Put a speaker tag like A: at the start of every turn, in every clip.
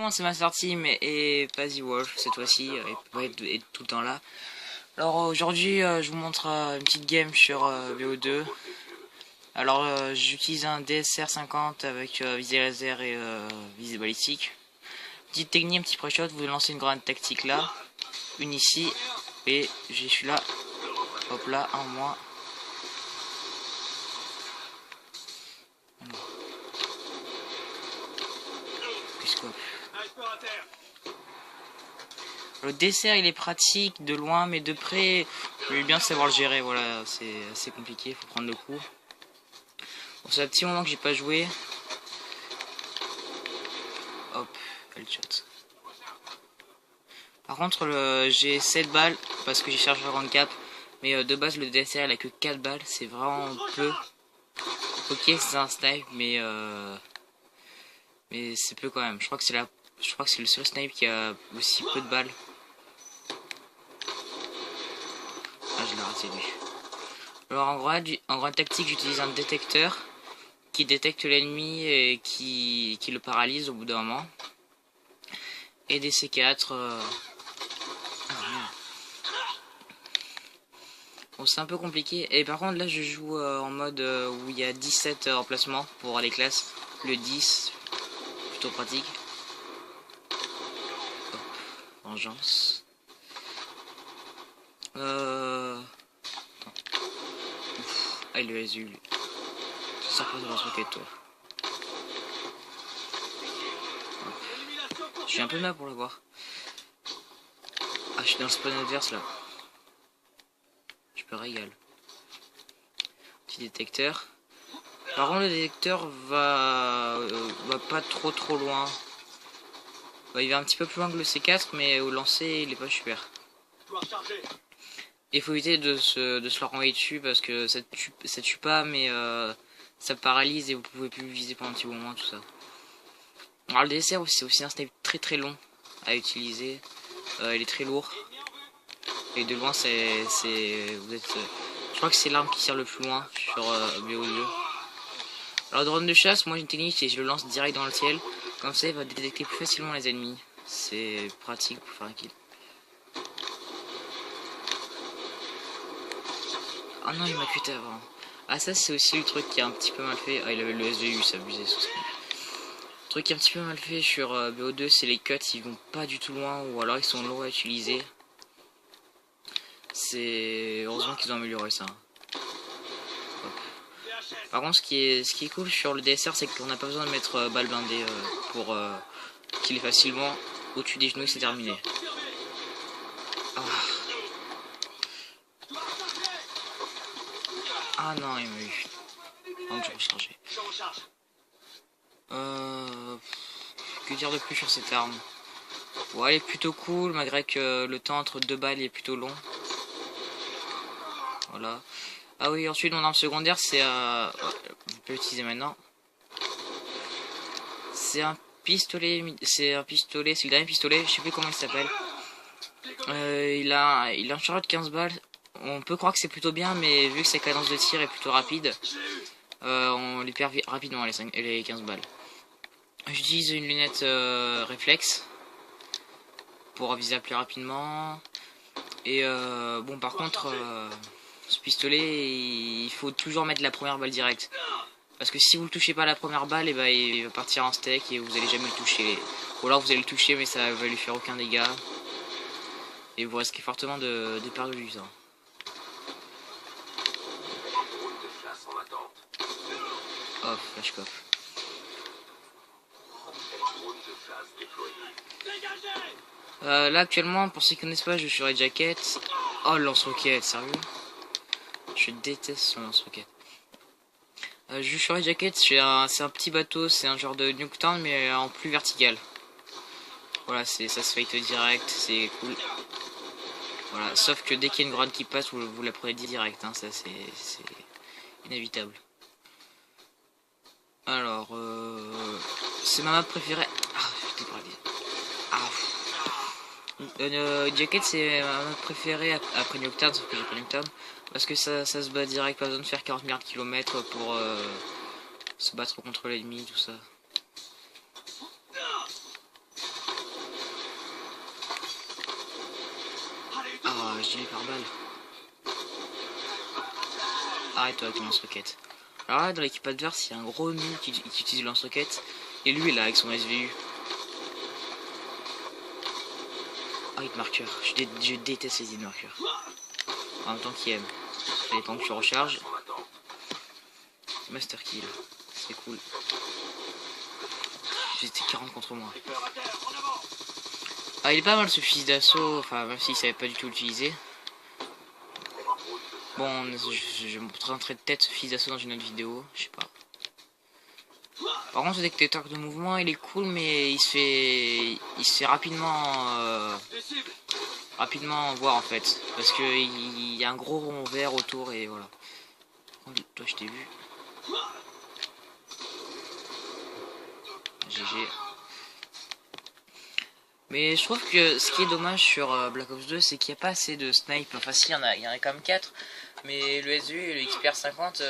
A: monde, c'est Master Team et Pazzy Wolf cette fois-ci, il peut pas être tout le temps là. Alors aujourd'hui, je vous montre une petite game sur VO2. Alors j'utilise un DSR 50 avec visée laser et visée balistique. Petite technique, un petit pré-shot, vous lancez une grenade tactique là, une ici, et je suis là, hop là, un moins. Le dessert il est pratique de loin, mais de près il faut bien savoir le gérer. Voilà, c'est assez compliqué, il faut prendre le coup. Bon, c'est un petit moment que j'ai pas joué. Hop, headshot. Par contre j'ai 7 balles parce que j'ai chargé le handicap, mais de base le dessert il a que 4 balles, c'est vraiment peu. Ok, c'est un snipe, mais c'est peu quand même. Je crois que c'est le seul snipe qui a aussi peu de balles. Ah, je l'ai raté lui. Alors en grenade tactique, j'utilise un détecteur qui détecte l'ennemi et qui le paralyse au bout d'un moment. Et des C4. Bon, c'est un peu compliqué. Et par contre là je joue en mode où il y a 17 emplacements pour les classes. Le 10, plutôt pratique. Hop, vengeance. Ah, il le eu lui. Ça pose dans ce roquette toi. Je suis un peu mal pour l'avoir. Ah, je suis dans le spawn adverse là. Je peux régal. Petit détecteur. Par contre le détecteur va pas trop loin. Il va un petit peu plus loin que le C4, mais au lancer il est pas super. Il faut éviter de se leur envoyer dessus parce que ça tue pas, mais ça paralyse et vous pouvez plus viser pendant un petit moment, tout ça. Alors le DSR c'est aussi un snipe très long à utiliser. Il est très lourd. Et de loin je crois que c'est l'arme qui tire le plus loin sur BO2. Alors drone de chasse, moi j'ai une technique et je le lance direct dans le ciel. Comme ça il va détecter plus facilement les ennemis. C'est pratique pour faire un kill. Ah non, il m'a cuté avant. Ah ça c'est aussi le truc qui est un petit peu mal fait. Ah il avait le SVU, c'est abusé ce snipe. Le truc qui est un petit peu mal fait sur BO2, c'est les cuts, ils vont pas du tout loin ou alors ils sont longs à utiliser. C'est heureusement qu'ils ont amélioré ça. Hop. Par contre ce qui est cool sur le DSR, c'est qu'on n'a pas besoin de mettre balle blindée pour killer facilement. Au-dessus des genoux, c'est terminé. Ah non, il m'a eu. Donc je vais recharger. Que dire de plus sur cette arme? Ouais, elle est plutôt cool, malgré que le temps entre deux balles est plutôt long. Voilà. Ah oui, ensuite mon arme secondaire, c'est vous pouvez l'utiliser maintenant. C'est un pistolet, c'est le dernier pistolet, je sais plus comment il s'appelle. Il a un chargeur de 15 balles. On peut croire que c'est plutôt bien, mais vu que sa cadence de tir est plutôt rapide, on les perd rapidement les 15 balles. J'utilise une lunette réflexe pour viser plus rapidement. Et bon, par contre, ce pistolet, il faut toujours mettre la première balle directe. Parce que si vous le touchez pas à la première balle, et ben, il va partir en steak et vous allez jamais le toucher. Ou alors vous allez le toucher, mais ça va lui faire aucun dégât. Et vous risquez fortement de perdre du temps. Hop, flash cop. Là actuellement, pour ceux qui connaissent pas, je suis sur Red Jacket. Oh, le lance-roquette, sérieux? Je déteste son lance-roquette. Je joue sur Red Jacket, c'est un petit bateau, c'est un genre de Nuketown mais en plus vertical. Voilà, ça se fight direct, c'est cool. Voilà, sauf que dès qu'il y a une grenade qui passe, vous la prenez direct, hein, ça c'est inévitable. Alors, c'est ma map préférée. Ah, j'étais paralysé. Jacket c'est ma map préférée après Nuketown, sauf que j'ai pas Nuketown. Parce que ça se bat direct, pas besoin de faire 40 milliards de kilomètres pour se battre contre l'ennemi, tout ça. Ah, je l'ai par balle. Arrête-toi avec ton lance-roquette. Alors là, dans l'équipe adverse, il y a un gros nul qui utilise le lance-roquette. Et lui, là, avec son SVU. Ah, hit marqueur. Je déteste les hit marqueurs. En même temps qu'il aime. Ça dépend que tu recharges. Master kill. C'est cool. J'étais 40 contre moi. Ah, il est pas mal ce fils d'assaut. Enfin, même s'il savait pas du tout l'utiliser. Bon, je montrerai de tête ce fils d'assaut dans une autre vidéo. Je sais pas. Par contre, ce détecteur de mouvement, il est cool, mais il se fait rapidement voir en fait, parce que il y a un gros rond vert autour et voilà. Toi, je t'ai vu. GG. Mais je trouve que ce qui est dommage sur Black Ops 2, c'est qu'il n'y a pas assez de snipe. Enfin, si, il y en a quand même 4, mais le SVU et le XPR 50,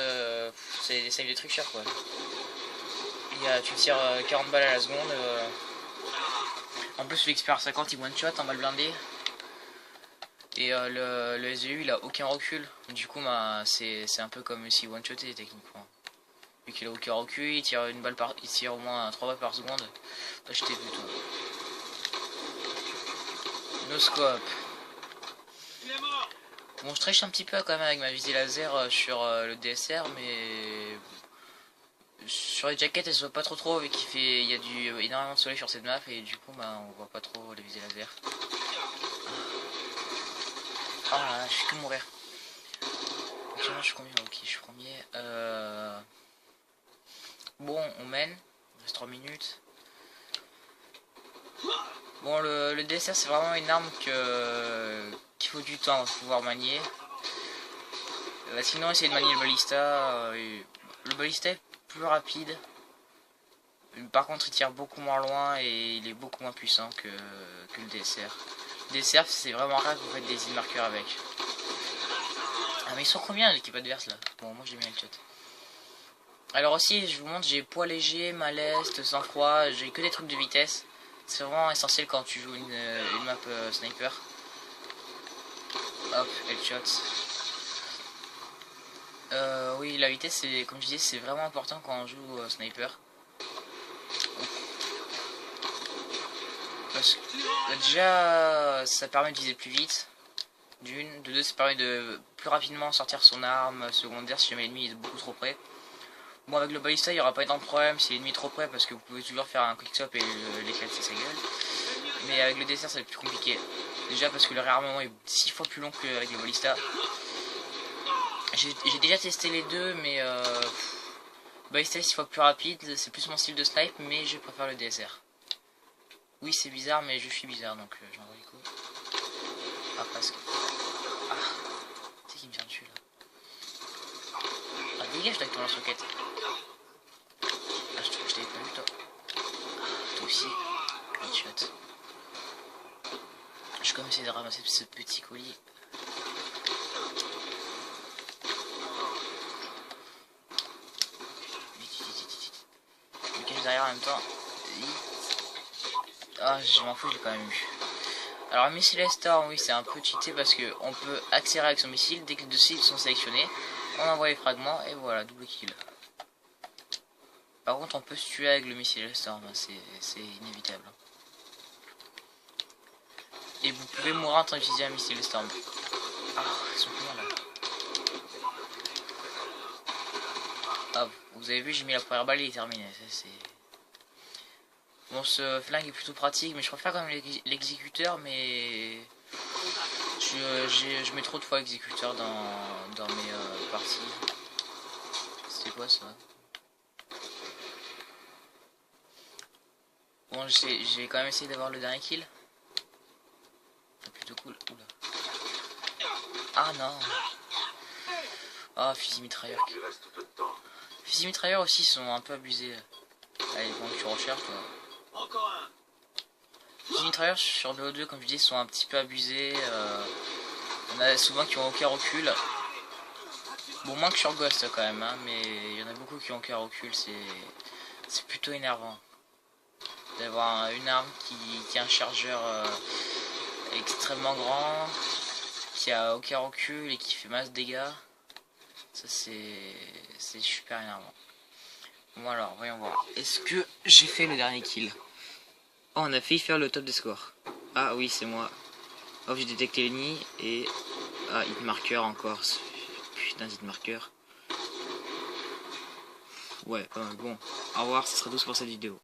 A: c'est des snipes de tricheurs quoi. Tu tires 40 balles à la seconde. En plus, le XPR 50 il one shot en balle blindée. Et le SVU il a aucun recul. Du coup, c'est un peu comme si one shotait techniquement. Vu qu'il a aucun recul, il tire il tire au moins 3 balles par seconde. Là, je t'ai vu toi. No scope. Bon, je triche un petit peu quand même avec ma visée laser sur le DSR, mais sur les jackets elles se voient pas trop vu il y a énormément de soleil sur cette map et du coup on voit pas trop les visées laser. Ah là là, je fais que mourir. Ok, je suis combien? Ok, je suis premier. Bon, on mène. Il reste 3 minutes. Bon, le DSR c'est vraiment une arme qu'il faut du temps pour pouvoir manier. Sinon, essayez de manier le balista. Le balista est plus rapide. Par contre, il tire beaucoup moins loin et il est beaucoup moins puissant que le DSR. Le DSR, c'est vraiment rare que vous faites des hit marqueurs avec. Ah, mais ils sont combien l'équipe adverse là? Bon, moi j'ai mis le chat. Alors aussi, je vous montre, j'ai poids léger, maleste, sang-froid, j'ai que des trucs de vitesse. C'est vraiment essentiel quand tu joues une map sniper. Hop, headshot. Oui, la vitesse, c'est comme je disais, c'est vraiment important quand on joue sniper. Parce que déjà, ça permet de viser plus vite. D'une, de deux, ça permet de plus rapidement sortir son arme secondaire si jamais l'ennemi est beaucoup trop près. Bon, avec le balista, il n'y aura pas énorme problème si l'ennemi est trop près parce que vous pouvez toujours faire un quick-stop et l'éclater sa gueule. Mais avec le dessert, ça va être plus compliqué. Déjà parce que le réarmement est 6 fois plus long qu'avec le balista. J'ai déjà testé les deux, mais balista est 6 fois plus rapide, c'est plus mon style de snipe, mais je préfère le DSR. Oui, c'est bizarre, mais je suis bizarre, donc j'en ai les coups. Ah, presque. Ah, c'est qui me vient dessus là. Ah, dégage avec ton lance-roquette. Ah, je trouve que je t'avais pas vu toi. Ah, toi aussi. Headshot. Je vais comme essayer de ramasser ce petit colis. Je me cache derrière en même temps. Ah, je m'en fous, j'ai quand même eu. Alors, missile Storm, oui, c'est un peu cheaté parce qu'on peut accélérer avec son missile. Dès que les deux cibles sont sélectionnés, on envoie les fragments et voilà, double kill. Par contre, on peut se tuer avec le missile Storm, c'est inévitable. Et vous pouvez mourir en train d'utiliser un missile Storm. Ah, ils sont combien là? Ah, vous avez vu, j'ai mis la première balle et il est terminé. Bon, ce flingue est plutôt pratique, mais je préfère quand même l'exécuteur, mais je mets trop de fois exécuteur dans mes parties. C'était quoi ça? Bon, j'ai quand même essayé d'avoir le dernier kill. C'est plutôt cool. Oula. Ah non. Ah, fusil mitrailleur. Fusil mitrailleur aussi sont un peu abusés. Allez, bon, tu recherches toi. Encore un. Les mitrailleurs sur BO2 comme je dis sont un petit peu abusés. Il y en a souvent qui ont aucun recul. Bon, moins que sur Ghost quand même, hein, mais il y en a beaucoup qui ont aucun recul. C'est plutôt énervant d'avoir une arme qui a un chargeur extrêmement grand qui a aucun recul et qui fait masse de dégâts. Ça c'est super énervant. Bon alors, voyons voir. Est-ce que j'ai fait le dernier kill? Oh, on a failli faire le top des scores. Ah oui, c'est moi. Oh, j'ai détecté l'ennemi et... Ah, hit marker encore. Putain, hit marker. Ouais, bon. Au revoir, ce sera tout pour cette vidéo.